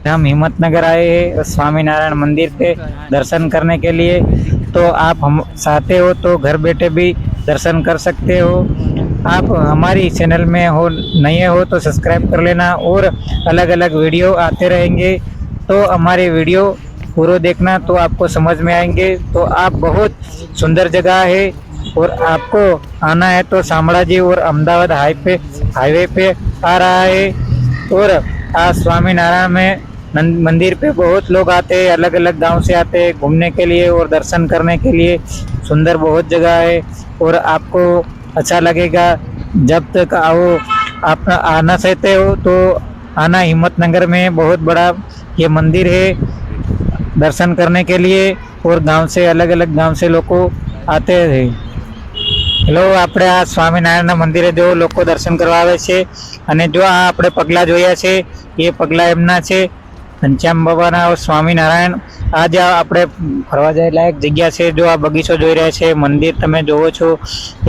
हम हिम्मतनगर आए हैं स्वामीनारायण मंदिर पे दर्शन करने के लिए। तो आप हम चाहते हो तो घर बैठे भी दर्शन कर सकते हो। आप हमारी चैनल में हो नए हो तो सब्सक्राइब कर लेना और अलग अलग वीडियो आते रहेंगे, तो हमारे वीडियो पूरा देखना तो आपको समझ में आएंगे। तो आप बहुत सुंदर जगह है और आपको आना है तो शामળાજી और अहमदाबाद हाईवे पे आ रहा है। और आज स्वामीनारायण में मंदिर पे बहुत लोग आते हैं, अलग अलग गांव से आते हैं घूमने के लिए और दर्शन करने के लिए। सुंदर बहुत जगह है और आपको अच्छा लगेगा। जब तक आओ, आप आना चाहते हो तो आना। हिम्मतनगर में बहुत बड़ा ये मंदिर है दर्शन करने के लिए और गांव से अलग अलग गांव से लोग आते हैं। હેલો, આપણે આ સ્વામિનારાયણના મંદિરે જો લોકો દર્શન કરવા આવે છે અને જો આ આપણે પગલાં જોયા છે એ પગલાં એમના છે ઘનશ્યામ બાબાના સ્વામિનારાયણ। આ જે આપણે ફરવા જાય લાયક જગ્યા છે, જો આ બગીચો જોઈ રહ્યા છે, મંદિર તમે જોવો છો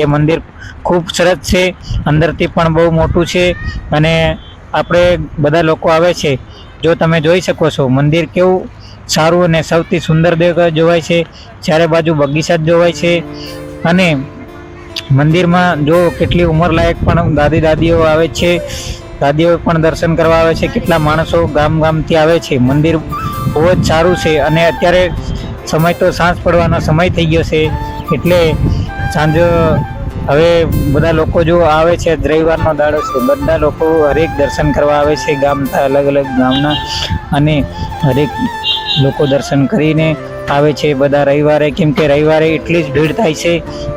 એ મંદિર ખૂબ સરસ છે, અંદરથી પણ બહુ મોટું છે અને આપણે બધા લોકો આવે છે। જો તમે જોઈ શકો છો મંદિર કેવું સારું અને સૌથી સુંદર જોવાય છે, ચારે બાજુ બગીચા જ જોવાય છે। અને મંદિરમાં જો કેટલી ઉંમર લાયક પણ દાદીઓ આવે છે, દાદીઓ પણ દર્શન કરવા આવે છે, કેટલા માણસો ગામથી આવે છે। મંદિર બહુ જ સારું છે અને અત્યારે સમય તો સાંજ પડવાનો સમય થઈ ગયો છે, એટલે સાંજ હવે બધા લોકો જો આવે છે, રવિવારનો દાડો છે, બધા લોકો હરેક દર્શન કરવા આવે છે ગામના અલગ અલગ ગામના, અને હરેક લોકો દર્શન કરીને આવે છે બધા રવિવારે। કેમ કે રવિવારે એટલી જ ભીડ થાય છે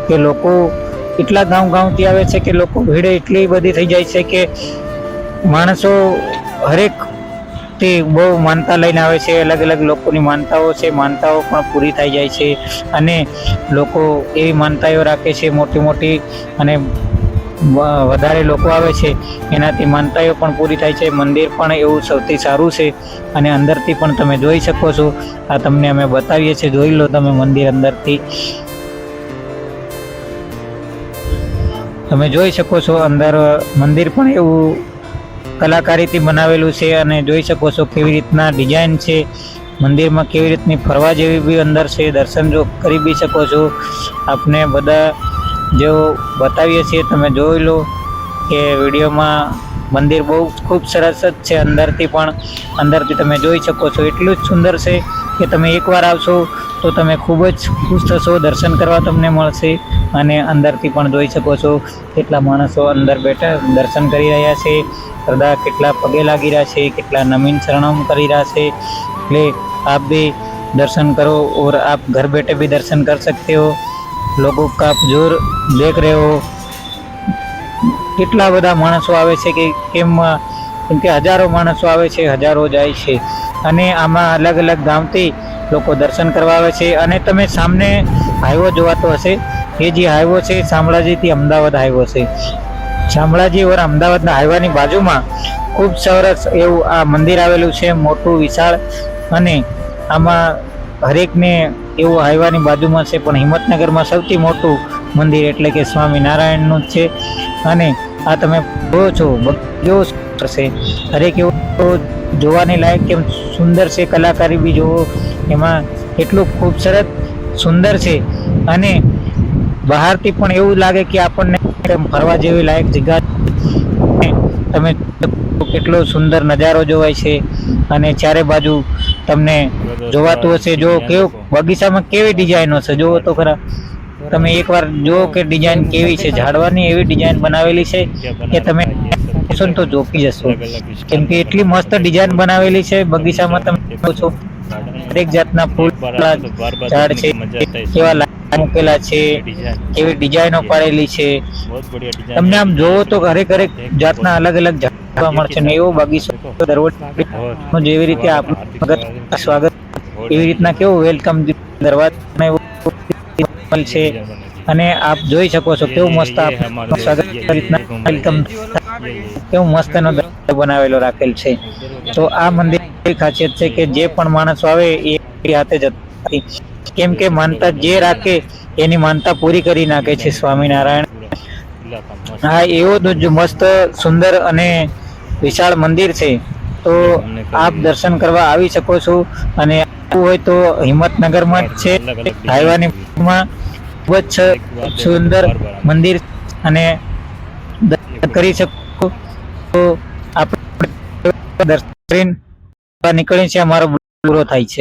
કે લોકો એટલા ગામથી આવે છે કે લોકો ભીડ એટલી બધી થઈ જાય છે કે માણસો હરેક તે બહુ માનતા લઈને આવે છે। અલગ અલગ લોકોની માનતાઓ છે, માનતાઓ પણ પૂરી થઈ જાય છે અને લોકો એવી માનતાઓ રાખે છે મોટી મોટી, અને વધારે લોકો આવે છે એનાથી માનતાઓ પણ પૂરી થાય છે। મંદિર પણ એવું સૌથી સારું છે અને અંદરથી પણ તમે જોઈ શકો છો। આ તમને અમે બતાવીએ છીએ, જોઈ લો તમે મંદિર અંદરથી તમે જોઈ શકો છો। અંદર મંદિર પણ એવું કલાકારીથી બનાવેલું છે અને જોઈ શકો છો કેવી રીતના ડિઝાઇન છે મંદિરમાં, કેવી રીતની ફરવા જેવી બી અંદર છે, દર્શન જો કરી બી શકો છો। આપને બધા જો બતાવીએ છીએ તમે જોઈ લો કે વિડીયોમાં મંદિર બહુ ખૂબ સરસ જ છે। અંદરથી તમે જોઈ શકો છો એટલું જ સુંદર છે કે તમે એકવાર આવશો તો તમે ખૂબ જ ખુશ થશો, દર્શન કરવા તમને મળશે। અને અંદરથી પણ જોઈ શકો છો કેટલા માણસો અંદર બેઠા દર્શન કરી રહ્યા છે, બધા કેટલા પગે લાગી રહ્યા છે, કેટલા નમીન શરણમ કરી રહ્યા છે। એટલે આપ भी दर्शन करो और आप घर बैठे भी दर्शन कर सकते हो। लोगों का आप जोर देख रहे हो, કેટલા બધા માણસો આવે છે કે કેમ કે હજારો માણસો આવે છે, હજારો જાય છે અને આમાં અલગ અલગ ગામથી લોકો દર્શન કરવા આવે છે। અને તમે સામને હાઈવો જોવાતો હશે, એ જે હાઈવો છે શામળાજીથી અમદાવાદ હાઈવો છે। શામળાજી और અમદાવાદના હાઈવાની બાજુમાં ખૂબ સરસ એવું આ મંદિર આવેલું છે, મોટું વિશાળ, અને આમાં હરેકને એવું હાઈવાની બાજુમાં છે। પણ હિંમતનગરમાં સૌથી મોટું મંદિર એટલે કે સ્વામિનારાયણનું જ છે। અને આ તમે જોવો છો કેવું છે, હરેક એવું જોવાની લાયક કેમ સુંદર છે, કલાકારી બી જોવો એમાં કેટલું ખૂબસૂરત સુંદર છે। અને બહારથી પણ એવું લાગે કે આપણને ફરવા જેવી લાયક જગ્યા, તમે કેટલો સુંદર નજારો જોવાય છે અને ચારે બાજુ તમને જોવાતું હશે। જો કેવું બગીચામાં કેવી ડિઝાઇનો છે જોવો તો ખરા તમે એકવાર જુઓ કે ડિઝાઇન કેવી છે, ઝાડવાની એવી ડિઝાઇન બનાવેલી છે કે તમે તો જોકી જશો, કેમ કે એટલી મસ્ત ડિઝાઇન બનાવેલી છે। બગીચામાં તમે જોવો છો દરેક જાતના ફૂલ ઝાડ છે, કેવા મૂકેલા છે, કેવી ડિઝાઇનો પાડેલી છે, તમને આમ જોવો તો હરેક જાતના અલગ અલગ જોવા મળશે ને એવો બગીચો દરવાજો જેવી રીતે આપણું સ્વાગત એવી રીતના કેવું વેલકમ દરવાજો છે। અને આપ જોઈ શકો છો કેવું મસ્ત સ્વાગત રીતના વેલકમ કેવું મસ્ત નો દરવાજો બનાવેલો રાખેલ છે। તો આ મંદિર ખાસિયત છે કે જે પણ માણસો આવે એ હાથે જતા, કેમ કે માનતા જે રાખે એની માનતા પૂરી કરી નાખે છે સ્વામિનારાયણ। હા, એવો જ મસ્ત સુંદર અને વિશાળ મંદિર છે તો આપ દર્શન કરવા આવી શકો છો અને આવવું હોય તો હિંમતનગરમાં જ છે હાઈવાની માં ખૂબ જ સુંદર મંદિર અને દર્શન કરી શકો તો આપણે દર્શન કરીને નીકળીએ છીએ અમારો પૂરો થાય છે.